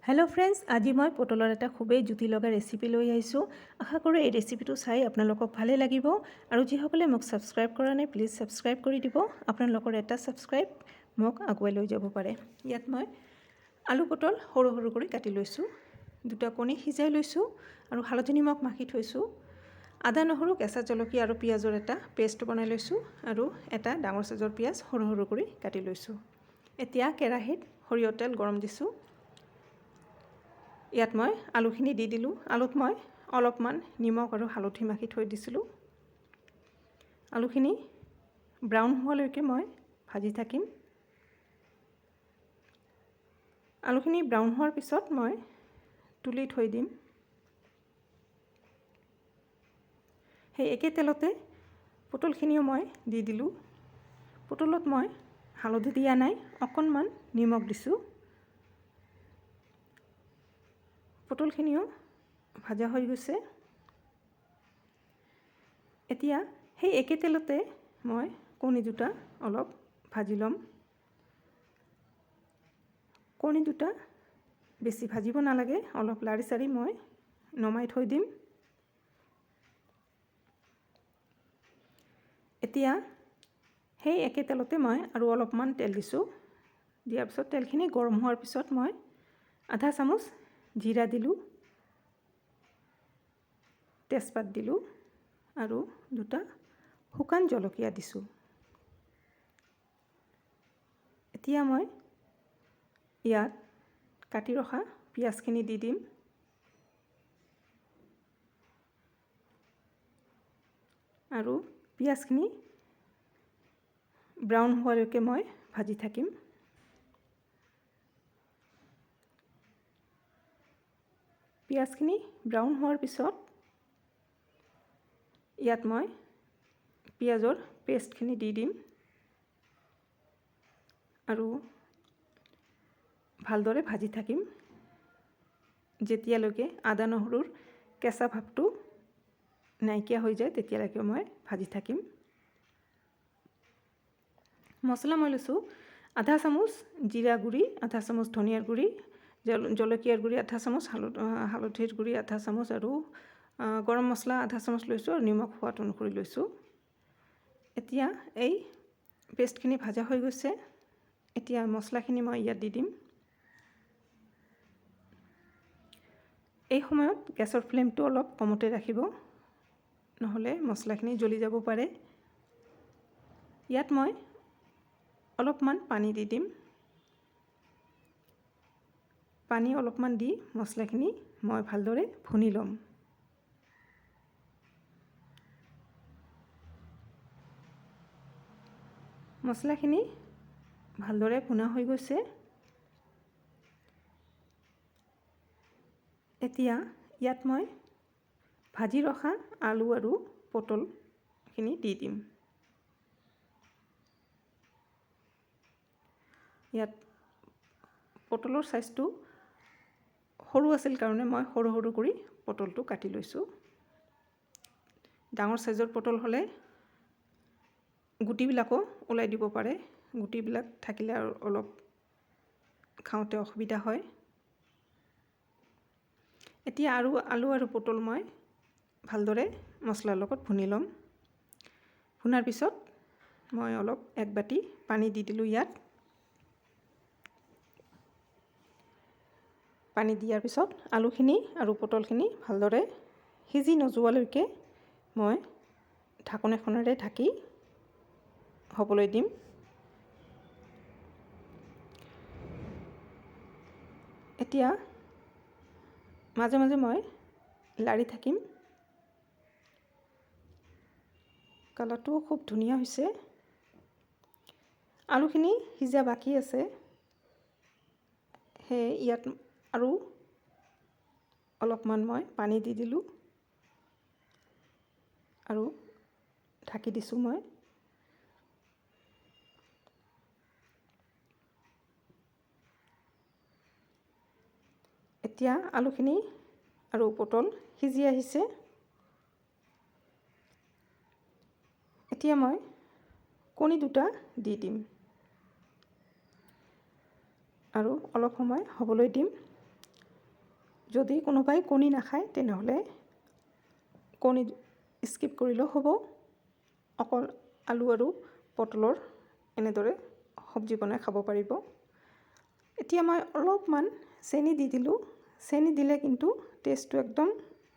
Hello friends, আজি মই পটলৰ এটা খুবেই জুতি লগা ৰেচিপি লৈ আহিছোঁ। আশা কৰোঁ এই ৰেচিপিটো চাই আপোনালোকক ভালে লাগিব আৰু যিসকলে মোক সাবস্ক্ৰাইব কৰা নাই প্লিজ সাবস্ক্ৰাইব কৰি দিব। আপোনালোকৰ এটা সাবস্ক্ৰাইব মোক আগুৱাই লৈ যাব পাৰে। ইয়াত মই আলু পটল সৰু সৰু কৰি কাটি লৈছোঁ, দুটা কণী সিজাই লৈছোঁ আৰু হালধি নিমখ মাখি থৈছোঁ। আদা নহৰু কেঁচা জলকীয়া আৰু পিঁয়াজৰ এটা পেষ্ট বনাই লৈছোঁ আৰু এটা ডাঙৰ সাইজৰ পিঁয়াজ সৰু সৰু কৰি কাটি লৈছোঁ। এতিয়া কেৰাহীত সৰিয়হ তেল গৰম দিছোঁ। ইয়াত মই আলুখিনি দি দিলোঁ। আলুত মই অলপমান নিমখ আৰু হালধি মাখি থৈ দিছিলোঁ। আলুখিনি ব্ৰাউন হোৱালৈকে মই ভাজি থাকিম। আলুখিনি ব্ৰাউন হোৱাৰ পিছত মই তুলি থৈ দিম। সেই একে তেলতে পটলখিনিও মই দি দিলোঁ। পটলত মই হালধি দিয়া নাই, অকণমান নিমখ দিছোঁ। পটলখিনিও ভাজা হৈ গৈছে। এতিয়া সেই একে তেলতে মই কণী দুটা অলপ ভাজি ল'ম। কণী দুটা বেছি ভাজিব নালাগে, অলপ লাৰি চাৰি মই নমাই থৈ দিম। এতিয়া সেই একে তেলতে মই আৰু অলপমান তেল দিছোঁ। দিয়াৰ পিছত তেলখিনি গৰম হোৱাৰ পিছত মই আধা চামুচ জিৰা দিলোঁ, তেজপাত দিলোঁ আৰু দুটা শুকান জলকীয়া দিছোঁ। এতিয়া মই ইয়াত কাটি ৰখা পিঁয়াজখিনি দি দিম। আৰু পিঁয়াজখিনি ব্ৰাউন হোৱালৈকে মই ভাজি থাকিম। পিঁয়াজখিনি ব্ৰাউন হোৱাৰ পিছত ইয়াত মই পিঁয়াজৰ পেষ্টখিনি দি দিম আৰু ভালদৰে ভাজি থাকিম যেতিয়ালৈকে আদা নহৰুৰ কেঁচা ভাৱটো নাইকিয়া হৈ যায়, তেতিয়ালৈকে মই ভাজি থাকিম। মছলা মই লৈছোঁ আধা চামুচ জিৰা গুড়ি, আধা চামুচ ধনিয়াৰ গুড়ি, জলকীয়াৰ গুড়ি আধা চামুচ, হালধিৰ গুড়ি আধা চামুচ আৰু গৰম মছলা আধা চামুচ লৈছোঁ আৰু নিমখ সোৱাদ অনুসৰি লৈছোঁ। এতিয়া এই পেষ্টখিনি ভাজা হৈ গৈছে। এতিয়া মছলাখিনি মই ইয়াত দি দিম। এই সময়ত গেছৰ ফ্লেমটো অলপ কমতে ৰাখিব, নহ'লে মছলাখিনি জ্বলি যাব পাৰে। ইয়াত মই অলপমান পানী দি দিম। পানী অলপমান দি মছলাখিনি মই ভালদৰে ভুনি ল'ম। মছলাখিনি ভালদৰে ভুনা হৈ গৈছে। এতিয়া ইয়াত মই ভাজি ৰখা আলু আৰু পটলখিনি দি দিম। ইয়াত পটলৰ সাইজটো সৰু আছিল কাৰণে মই সৰু সৰু কৰি পটলটো কাটি লৈছোঁ। ডাঙৰ সাইজৰ পটল হ'লে গুটিবিলাকো ওলাই দিব পাৰে। গুটিবিলাক থাকিলে আৰু অলপ খাওঁতে অসুবিধা হয়। এতিয়া আলু আৰু পটল মই ভালদৰে মছলাৰ লগত ভুনি ল'ম। ভুনাৰ পিছত মই অলপ এক বাটি পানী দি দিলোঁ ইয়াত। পানী দিয়াৰ পিছত আলুখিনি আৰু পটলখিনি ভালদৰে সিজি নোযোৱালৈকে মই ঢাকন এখনেৰে ঢাকি হ'বলৈ দিম। এতিয়া মাজে মাজে মই লাৰি থাকিম। কালাৰটো খুব ধুনীয়া হৈছে। আলুখিনি সিজা বাকী আছে, সেয়ে ইয়াত আৰু অলপমান মই পানী দি দিলোঁ আৰু ঢাকি দিছোঁ মই। এতিয়া আলুখিনি আৰু পটল সিজি আহিছে। এতিয়া মই কণী দুটা দি দিম আৰু অলপ সময় হ'বলৈ দিম। যদি কোনোবাই কণী নাখায় তেনেহ'লে কণী স্কিপ কৰিলেও হ'ব। অকল আলু আৰু পটলৰ এনেদৰে চব্জি বনাই খাব পাৰিব। এতিয়া মই অলপমান চেনি দি দিলোঁ। চেনি দিলে কিন্তু টেষ্টটো একদম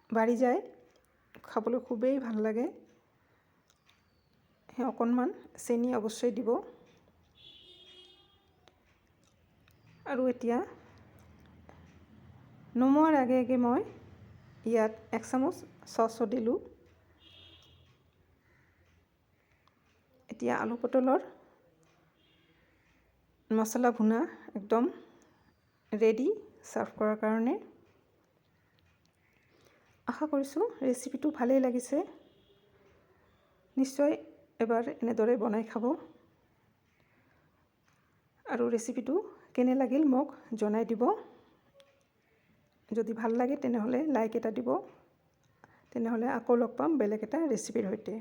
বাঢ়ি যায়, খাবলৈ খুবেই ভাল লাগে। সেই অকণমান চেনি অৱশ্যই দিব। আৰু এতিয়া নমোৱাৰ আগে আগে মই ইয়াত 1 চামুচ চচো দিলোঁ। এতিয়া আলু পটলৰ মছলা ভুনা একদম ৰেডি চাৰ্ভ কৰাৰ কাৰণে। আশা কৰিছোঁ ৰেচিপিটো ভালেই লাগিছে। নিশ্চয় এবাৰ এনেদৰে বনাই খাব। আৰু ৰেচিপিটো কেনে লাগিল মোক জনাই দিব। যদি ভাল লাগে তেনেহ'লে লাইক এটা দিব। তেনেহ'লে আকৌ লগ পাম বেলেগ এটা ৰেচিপিৰ সৈতে।